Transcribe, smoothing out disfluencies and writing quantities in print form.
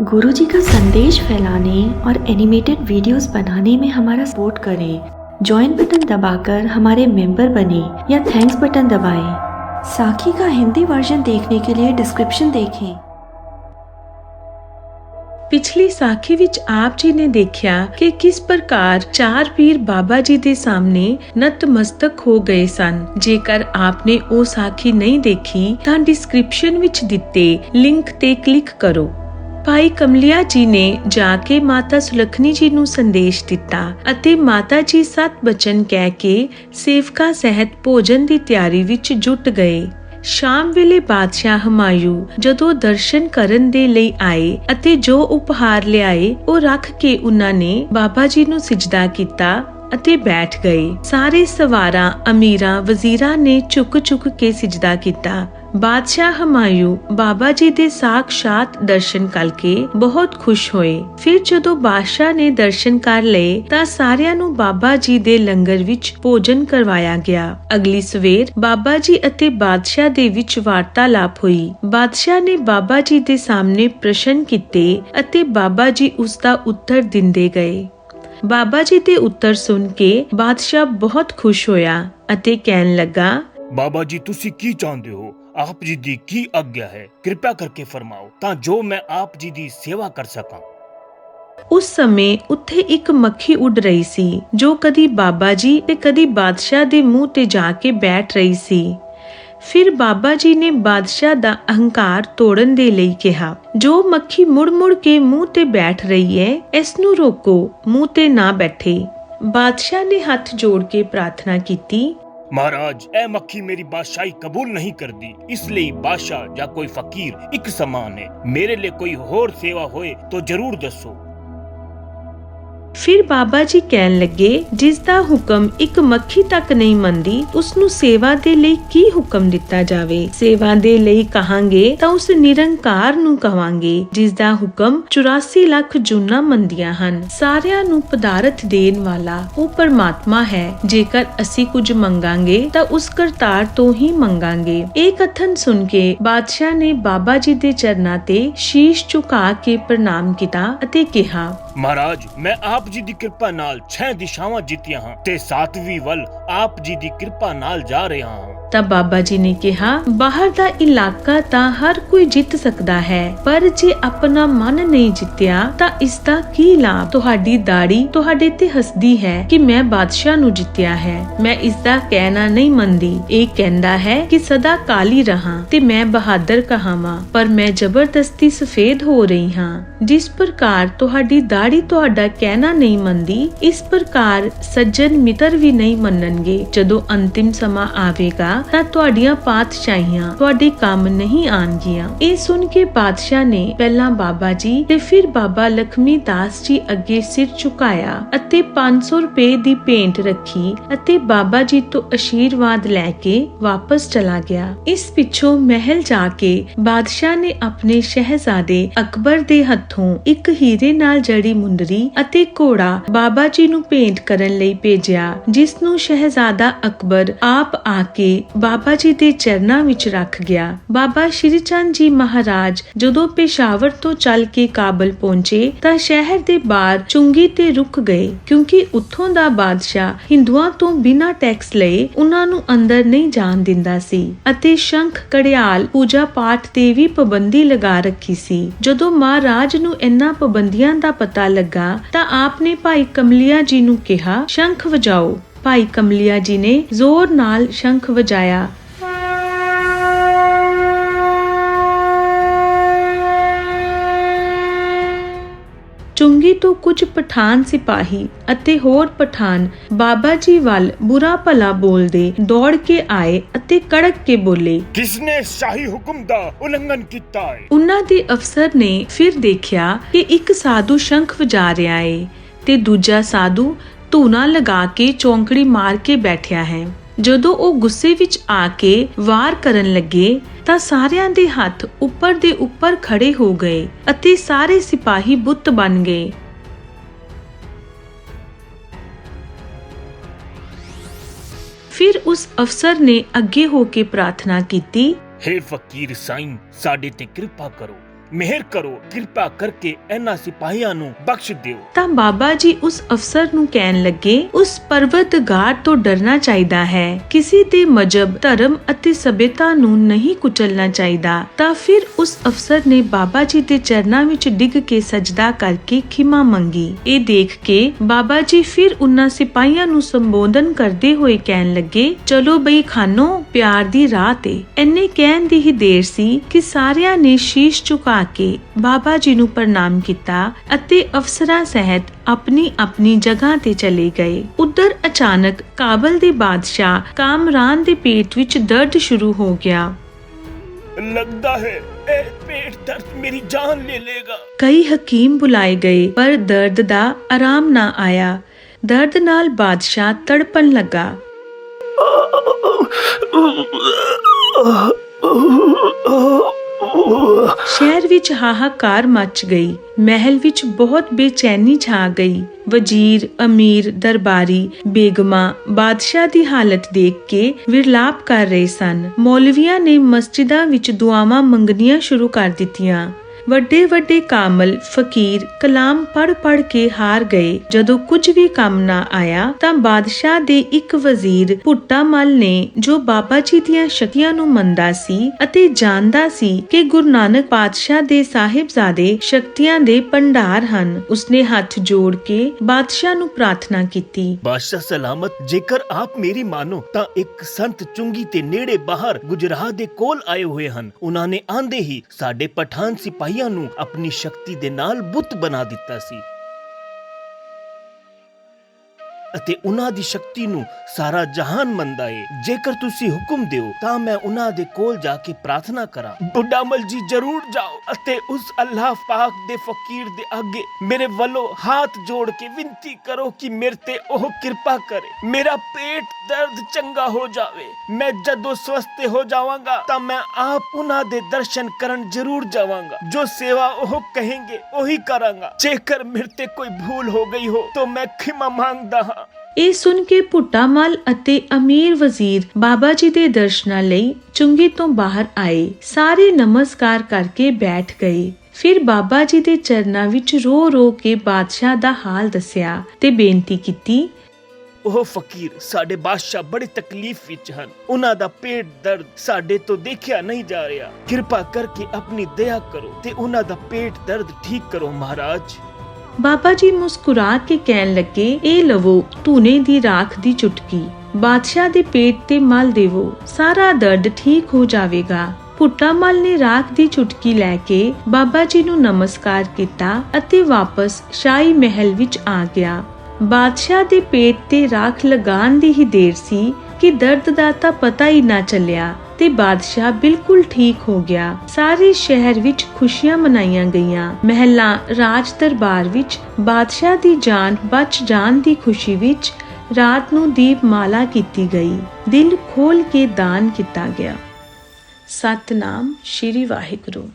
गुरु जी का संदेश फैलाने और एनिमेटेड वीडियोस बनाने में हमारा सपोर्ट करें। ज्वाइन बटन दबाकर हमारे मेंबर बने या थैंक्स बटन दबाएं। साखी का हिंदी वर्जन देखने के लिए डिस्क्रिप्शन देखें। पिछली साखी विच आप जी ने देखा कि किस प्रकार चार पीर बाबा जी के सामने नतमस्तक हो गए सन। जेकर आपने वो साखी नहीं देखी तो डिस्क्रिप्शन विच दिते लिंक ते क्लिक करो। भाई कमलिया जी ने जाके माता सुलखनी जी नू संदेश दिता अते माता जी 7 बचन कह के सेवका सहित भोजन की तैयारी विच जुट गए। शाम वेले बादशाह हमायूं जदों दर्शन करन दे लई आए अते जो उपहार लियाए ਉਹ रख के उन्हां ने बाबा जी नू सिजदा कीता ਅਤੇ बैठ गए। सारे सवारां अमीरां वजीरां ने झुक झुक के सिजदा कीता। बादशाह हमायूं बाबा जी दे साक्षात दर्शन करके बहुत खुश होए। फिर जदों बादशाह ने दर्शन कर लए तां सारियां नू बाबा जी दे लंगर विच भोजन करवाया गया। अगली सवेर बाबा जी अते बादशाह दे विच वार्तालाप हुई। बादशाह ने बाबा जी दे सामने प्रश्न कीते अते बाबा जी उसका उत्तर दिंदे गए। बाबा जी दे उत्तर सुन के बादशाह बहुत खुश होया अते कहन लगा, बाबा जी तुसी की चाहते हो? आप जी दी की आज्ञा है? कृपा करके फरमाओ तां जो मैं आप जी दी सेवा कर सकां। उस समय उत्थे एक मक्खी उड़ रही सी जो कदी बाबा जी ते कदी बादशाह दे मुंह ते जाके बैठ रही सी। फिर बाबा जी ने बादशाह दा अहंकार तोड़न दे लई कहा, जो मक्खी मुड़ मुड़ के मुंह ते बैठ रही है इस नू रोको, मुंह ते ना बैठे। बादशाह ने हाथ जोड़ के प्रार्थना कीती, महाराज ए मक्खी मेरी बादशाही कबूल नहीं कर दी, इसलिए बादशाह या कोई फकीर एक समान है। मेरे लिए कोई होर सेवा होए तो जरूर दसो। फिर बाबा जी कहन लगे, जिसदा हुक्म एक मक्खी तक नहीं मंदी उसनू सेवा दे लई की हुक्म दिता जावे। सेवा दे लई कहांगे तां उस निरंकार नू कहांगे जिसदा हुक्म 84 लाख जूना मंदियां हन। सारियां नू पदार्थ देन वाला वो परमात्मा है। जेकर असी कुछ मंगांगे तां उस करतार तो ही मंगांगे। एक कथन सुन के बादशाह ने बाबा जी दे चरनां ते शीश झुका के प्रणाम कीता अते कहा, महाराज मैं आप जी दी कृपा नाल 6 दिशावां जीतियां हां ते 7वीं वल आप जी दी कृपा नाल जा रहा हां। तब बाबा जी ने कहा, बाहर दा इलाका तां हर कोई जित सकदा है, पर जे अपना मन नहीं जित्या तां इसदा की लाभ? तुहाडी दाढ़ी तुहाडे ते हसदी है कि मैं बादशाह नू जित्या है। मैं इसदा कहना नहीं मंदी। ਇਹ कहंदा है कि सदा काली रहा ते मैं बहादुर कहावां, पर मैं जबरदस्ती सफेद हो रही हां। जिस प्रकार तुहाडी दाढ़ी तुहाडा कहना नहीं मंदी, इस प्रकार सज्जन मित्र भी नहीं ਮੰਨਣਗੇ। ਜਦੋਂ अंतिम समा आवेगा ਤਾਂ ਤੁਹਾਡੀਆਂ ਪਾਤਸ਼ਾਹੀਆਂ ਤੁਹਾਡੇ ਕੰਮ ਨਹੀਂ ਆਣਗੀਆਂ। ਇਹ ਸੁਣ ਕੇ ਬਾਦਸ਼ਾਹ ਨੇ ਪਹਿਲਾਂ ਬਾਬਾ ਜੀ ਤੇ ਫਿਰ ਬਾਬਾ ਲਖਮੀ ਦਾਸ ਜੀ ਅੱਗੇ ਸਿਰ ਝੁਕਾਇਆ ਅਤੇ 500 ਰੁਪਏ ਦੀ ਭੇਂਟ ਰੱਖੀ ਅਤੇ ਬਾਬਾ ਜੀ ਤੋਂ ਆਸ਼ੀਰਵਾਦ ਲੈ ਕੇ ਵਾਪਸ ਚਲਾ ਗਿਆ। ਇਸ ਪਿੱਛੋਂ ਮਹਿਲ ਜਾ ਕੇ ਬਾਦਸ਼ਾਹ ਨੇ ਆਪਣੇ ਸ਼ਹਿਜ਼ਾਦੇ ਅਕਬਰ ਦੇ ਹੱਥੋਂ ਇੱਕ ਹੀਰੇ ਨਾਲ ਜੜੀ ਮੁੰਦਰੀ ਅਤੇ ਘੋੜਾ ਬਾਬਾ ਜੀ ਨੂੰ ਭੇਂਟ ਕਰਨ ਲਈ ਭੇਜਿਆ, ਜਿਸ ਨੂੰ ਸ਼ਹਿਜ਼ਾਦਾ ਅਕਬਰ ਆਪ ਆ ਕੇ ਬਾਬਾ ਜੀ ਦੇ ਚਰਨਾਂ ਵਿੱਚ ਰੱਖ ਗਿਆ। ਬਾਬਾ ਸ਼੍ਰੀ ਚੰਦ ਜੀ ਮਹਾਰਾਜ ਜਦੋਂ ਪੇਸ਼ਾਵਰ ਤੋਂ ਚੱਲ ਕੇ ਕਾਬਲ ਪਹੁੰਚੇ ਤਾਂ ਸ਼ਹਿਰ ਦੇ ਬਾਹਰ ਚੁੰਗੀ ਤੇ ਰੁਕ ਗਏ, ਕਿਉਂਕਿ ਉੱਥੋਂ ਦਾ ਬਾਦਸ਼ਾਹ ਹਿੰਦੂਆਂ ਤੋਂ ਬਿਨਾਂ ਟੈਕਸ ਲਏ ਉਹਨਾਂ ਨੂੰ ਅੰਦਰ ਨਹੀਂ ਜਾਣ ਦਿੰਦਾ ਸੀ ਅਤੇ ਸ਼ੰਖ ਘੜਿਆਲ ਪੂਜਾ ਪਾਠ ਤੇ ਵੀ ਪਾਬੰਦੀ ਲਗਾ ਰੱਖੀ ਸੀ। ਜਦੋਂ ਮਹਾਰਾਜ ਨੂੰ ਇਹਨਾਂ ਪਾਬੰਦੀਆਂ ਦਾ ਪਤਾ ਲੱਗਾ ਤਾਂ ਆਪ ਨੇ ਭਾਈ ਕਮਲਿਆ ਜੀ ਨੂੰ ਕਿਹਾ, ਸ਼ੰਖ ਵਜਾਓ। ਭਾਈ ਕਮਲਿਆ ਜੀ ਨੇ ਜ਼ੋਰ ਨਾਲ ਸ਼ੰਖ ਵਜਾਇਆ। ਚੁੰਗੀ ਤੋਂ ਕੁਝ ਪਠਾਨ ਸਿਪਾਹੀ ਅਤੇ ਹੋਰ ਪਠਾਨ ਬਾਬਾ ਜੀ ਵੱਲ ਬੁਰਾ ਭਲਾ ਬੋਲਦੇ ਦੌੜ ਕੇ ਆਏ ਅਤੇ ਕੜਕ ਕੇ ਬੋਲੇ, ਕਿਸਨੇ ਸ਼ਾਹੀ ਹੁਕਮ ਦਾ ਉਲੰਘਣ ਕੀਤਾ ਹੈ? ਉਹਨਾਂ ਦੇ ਅਫਸਰ ਨੇ ਫਿਰ ਦੇਖਿਆ ਕਿ ਇੱਕ ਸਾਧੂ ਸ਼ੰਖ ਵਜਾ ਰਿਹਾ ਏ ਤੇ ਦੂਜਾ ਸਾਧੂ ਧੂਣਾ ਲਗਾ ਕੇ ਚੌਂਕੜੀ ਮਾਰ ਕੇ ਬੈਠਿਆ ਹੈ। ਜਦੋਂ ਉਹ ਗੁੱਸੇ ਵਿੱਚ ਆ ਕੇ ਵਾਰ ਕਰਨ ਲੱਗੇ ਤਾਂ ਸਾਰਿਆਂ ਦੇ ਹੱਥ ਉੱਪਰ ਦੇ ਉੱਪਰ ਖੜੇ ਹੋ ਗਏ ਅਤੇ ਸਾਰੇ ਸਿਪਾਹੀ ਬੁੱਤ ਬਣ ਗਏ। ਫਿਰ ਉਸ ਅਫਸਰ ਨੇ ਅੱਗੇ ਹੋ ਕੇ ਪ੍ਰਾਰਥਨਾ ਕੀਤੀ, हे फकीर साईं साडे ते कृपा करो, ਮਿਹਰ ਕਰੋ, ਕਿਰਪਾ ਕਰਕੇ ਇਹਨਾਂ ਸਿਪਾਹੀਆਂ ਨੂੰ ਬਖਸ਼ ਦਿਓ। ਤਾਂ ਬਾਬਾ ਜੀ ਉਸ ਅਫਸਰ ਨੂੰ ਕਹਿਣ ਲੱਗੇ, ਉਸ ਪਰਵਤਗਾਰ ਤੋਂ ਡਰਨਾ ਚਾਹੀਦਾ ਹੈ, ਕਿਸੇ ਦੇ ਮਜ਼ਹਬ, ਧਰਮ ਅਤੇ ਸਭਿਅਤਾ ਨੂੰ ਨਹੀਂ ਕੁਚਲਣਾ ਚਾਹੀਦਾ। ਤਾਂ ਫਿਰ ਉਸ ਅਫਸਰ ਨੇ ਬਾਬਾ ਜੀ ਦੇ ਚਰਨਾਂ ਵਿੱਚ ਡਿੱਗ ਕੇ ਸਜਦਾ ਕਰਕੇ ਖਿਮਾ ਮੰਗੀ। ਇਹ ਦੇਖ ਕੇ ਬਾਬਾ ਜੀ ਫਿਰ ਉਹਨਾਂ ਸਿਪਾਹੀਆਂ ਨੂੰ ਸੰਬੋਧਨ ਕਰਦੇ ਹੋਏ ਕਹਿਣ ਲੱਗੇ, ਚਲੋ ਬਈ ਖਾਨੋ, ਪਿਆਰ ਦੀ ਰਾਹ ਤੇ। ਇੰਨੇ ਕਹਿਣ ਦੀ ਹੀ ਦੇਰ ਸੀ ਕਿ ਸਾਰਿਆਂ ਨੇ ਸ਼ੀਸ਼ ਝੁਕਾ ਕੇ ਬਾਬਾ ਜੀ ਨੂੰ ਪ੍ਰਣਾਮ ਕੀਤਾ ਅਤੇ ਅਫਸਰਾਂ ਸਹਿਤ ਆਪਣੀ ਆਪਣੀ ਜਗ੍ਹਾ ਤੇ ਚਲੇ ਗਏ। ਉਧਰ ਅਚਾਨਕ ਕਾਬਲ ਦੇ ਬਾਦਸ਼ਾਹ ਕਾਮਰਾਨ ਦੇ ਪੇਟ ਵਿੱਚ ਦਰਦ ਸ਼ੁਰੂ ਹੋ ਗਿਆ। लगता है ए पेट दर्द मेरी जान ले लेगा। ਕਈ ਹਕੀਮ ਬੁਲਾਏ ਗਏ ਪਰ ਦਰਦ ਦਾ ਆਰਾਮ ਨਾ ਆਇਆ। ਦਰਦ ਨਾਲ ਬਾਦਸ਼ਾਹ ਤੜਪਣ ਲੱਗਾ। ਸ਼ਹਿਰ ਵਿੱਚ ਹਾਹਾਕਾਰ ਮਚ ਗਈ। ਮਹਿਲ ਵਿੱਚ ਬਹੁਤ ਬੇਚੈਨੀ ਛਾ ਗਈ। ਵਜ਼ੀਰ, ਅਮੀਰ, ਦਰਬਾਰੀ, ਬੇਗਮਾਂ ਬਾਦਸ਼ਾਹ ਦੀ ਹਾਲਤ ਦੇਖ ਕੇ ਵਿਰਲਾਪ ਕਰ ਰਹੇ ਸਨ। ਮੌਲਵੀਆਂ ਨੇ ਮਸਜਿਦਾਂ ਵਿੱਚ ਦੁਆਵਾਂ ਮੰਗਣੀਆਂ ਸ਼ੁਰੂ ਕਰ ਦਿੱਤੀਆਂ। ਵੱਡੇ ਵੱਡੇ ਕਾਮਲ ਫਕੀਰ ਕਲਾਮ ਪੜ ਕੇ ਹਾਰ ਗਏ। ਜਦੋਂ ਕੁਝ ਵੀ ਕੰਮ ਨਾ ਆਇਆ ਤਾਂ ਬਾਦਸ਼ਾਹ ਦੇ ਇੱਕ ਵਜ਼ੀਰ ਭੁੱਟਾ ਮਲ ਨੇ, ਜੋ ਬਾਬਾ ਜੀ ਦੀਆਂ ਸ਼ਕਤੀਆਂ ਨੂੰ ਮੰਨਦਾ ਸੀ ਅਤੇ ਜਾਣਦਾ ਸੀ ਕਿ ਗੁਰੂ ਨਾਨਕ ਪਾਤਸ਼ਾਹ ਦੇ ਸਾਹਿਬਜ਼ਾਦੇ ਸ਼ਕਤੀਆਂ ਦੇ ਭੰਡਾਰ ਹਨ, ਉਸਨੇ ਹੱਥ ਜੋੜ ਕੇ ਬਾਦਸ਼ਾਹ ਨੂੰ ਪ੍ਰਾਰਥਨਾ ਕੀਤੀ। ਬਾਦਸ਼ਾਹ ਸਲਾਮਤ, ਜੇਕਰ ਆਪ ਮੇਰੀ ਮਾਨੋ ਤਾਂ ਇੱਕ ਸੰਤ ਚੁੰਗੀ ਤੇ ਨੇੜੇ ਬਾਹਰ ਗੁਜਰਾਤ ਦੇ ਕੋਲ ਆਏ ਹੋਏ ਹਨ। ਉਹਨਾਂ ਨੇ ਆਂਦੇ ਹੀ ਸਾਡੇ ਪਠਾਨ ਸਿਪਾਹੀਆਂ ਨੂੰ ਆਪਣੀ ਸ਼ਕਤੀ ਦੇ ਨਾਲ ਬੁੱਤ ਬਣਾ ਦਿੱਤਾ ਸੀ ਅਤੇ ਉਹਨਾਂ ਦੀ ਸ਼ਕਤੀ ਨੂੰ ਸਾਰਾ ਜਹਾਨ ਮੰਨਦਾ ਏ। ਜੇਕਰ ਤੁਸੀਂ ਹੁਕਮ ਦਿਓ ਤਾਂ ਮੈਂ ਉਹਨਾਂ ਦੇ ਕੋਲ ਜਾ ਕੇ ਪ੍ਰਾਰਥਨਾ ਕਰਾਂ। ਬੁੱਢਾ ਮਲ ਜੀ ਜ਼ਰੂਰ ਜਾਓ ਅਤੇ ਉਸ ਅੱਲਾਹ ਪਾਕ ਦੇ ਫਕੀਰ ਦੇ ਅੱਗੇ ਮੇਰੇ ਵੱਲੋਂ ਹੱਥ ਜੋੜ ਕੇ ਵਿਨਤੀ ਕਰੋ ਕਿ ਮੇਰੇ ਤੇ ਉਹ ਕਿਰਪਾ ਕਰੇ, ਮੇਰਾ ਪੇਟ ਦਰਦ ਚੰਗਾ ਹੋ ਜਾਵੇ। ਮੈਂ ਜਦੋਂ ਸਵਸਥ ਹੋ ਜਾਵਾਂਗਾ ਤਾਂ ਮੈਂ ਆਪ ਉਹਨਾਂ ਦੇ ਦਰਸ਼ਨ ਕਰਨ ਜ਼ਰੂਰ ਜਾਵਾਂਗਾ। ਜੋ ਸੇਵਾ ਉਹ ਕहेंगे ਉਹੀ ਕਰਾਂਗਾ। ਜੇਕਰ ਮੇਰੇ ਤੇ ਕੋਈ ਭੂਲ ਹੋ ਗਈ ਹੋ ਤਾਂ ਮੈਂ ਖਿਮਾ ਮੰਗਦਾ ਹਾਂ। ਇਹ ਸੁਣ ਕੇ ਭੁੱਟਾ ਮਲ ਅਤੇ ਅਮੀਰ ਵਜ਼ੀਰ ਬਾਬਾ ਜੀ ਦੇ ਦਰਸ਼ਨਾਂ ਲਈ ਚੁੰਗੀ ਤੋਂ ਬਾਹਰ ਆਏ। ਸਾਰੇ ਨਮਸਕਾਰ ਕਰਕੇ ਬੈਠ ਗਏ। ਫਿਰ ਬਾਬਾ ਜੀ ਦੇ ਚਰਨਾਂ ਵਿੱਚ ਰੋ ਰੋ ਕੇ ਬਾਦਸ਼ਾਹ ਦਾ ਹਾਲ ਦੱਸਿਆ ਤੇ ਬੇਨਤੀ ਕੀਤੀ, ਉਹ ਫਕੀਰ ਸਾਡੇ ਬਾਦਸ਼ਾਹ ਬੜੀ ਤਕਲੀਫ ਵਿੱਚ ਹਨ। ਉਹਨਾਂ ਦਾ ਪੇਟ ਦਰਦ ਸਾਡੇ ਤੋਂ ਦੇਖਿਆ ਨਹੀਂ ਜਾ ਰਿਹਾ। ਕਿਰਪਾ ਕਰਕੇ ਆਪਣੀ ਦਇਆ ਕਰੋ ਤੇ ਉਹਨਾਂ ਦਾ ਪੇਟ ਦਰਦ ਠੀਕ ਕਰੋ ਮਹਾਰਾਜ। ਬਾਬਾ ਜੀ ਮੁਸਕਰਾ ਕੇ ਕਹਿਣ ਲੱਗੇ, ਇਹ ਲਵੋ ਧੂਨੇ ਦੀ ਰਾਖ ਦੀ ਚੁਟਕੀ, ਬਾਦਸ਼ਾਹ ਦੇ ਪੇਟ ਤੇ ਮਲ ਦੇਵੋ, ਸਾਰਾ ਦਰਦ ਠੀਕ ਹੋ ਜਾਵੇਗਾ। ਭੁੱਟਾ ਮਲ ਨੇ ਰਾਖ ਦੀ ਚੁਟਕੀ ਲੈ ਕੇ ਬਾਬਾ ਜੀ ਨੂੰ ਨਮਸਕਾਰ ਕੀਤਾ ਅਤੇ ਵਾਪਸ ਸ਼ਾਹੀ ਮਹਿਲ ਵਿੱਚ ਆ ਗਿਆ। ਬਾਦਸ਼ਾਹ ਦੇ ਪੇਟ ਤੇ ਰਾਖ ਲਗਾਉਣ ਦੀ ਹੀ ਦੇਰ ਸੀ ਕਿ ਦਰਦ ਦਾ ਤਾਂ ਪਤਾ ਹੀ ਨਾ ਚੱਲਿਆ ਤੇ ਬਾਦਸ਼ਾਹ ਬਿਲਕੁਲ ਠੀਕ ਹੋ ਗਿਆ। ਸਾਰੇ ਸ਼ਹਿਰ ਵਿੱਚ ਖੁਸ਼ੀਆਂ ਮਨਾਈਆਂ ਗਈਆਂ। ਮਹਿਲਾਂ, ਰਾਜ ਦਰਬਾਰ ਵਿੱਚ ਬਾਦਸ਼ਾਹ ਦੀ ਜਾਨ ਬਚ ਜਾਣ ਦੀ ਖੁਸ਼ੀ ਵਿੱਚ ਰਾਤ ਨੂੰ ਦੀਪਮਾਲਾ ਕੀਤੀ ਗਈ। ਦਿਲ ਖੋਲ ਕੇ ਦਾਨ ਕੀਤਾ ਗਿਆ। ਸਤਨਾਮ ਸ਼੍ਰੀ ਵਾਹਿਗੁਰੂ।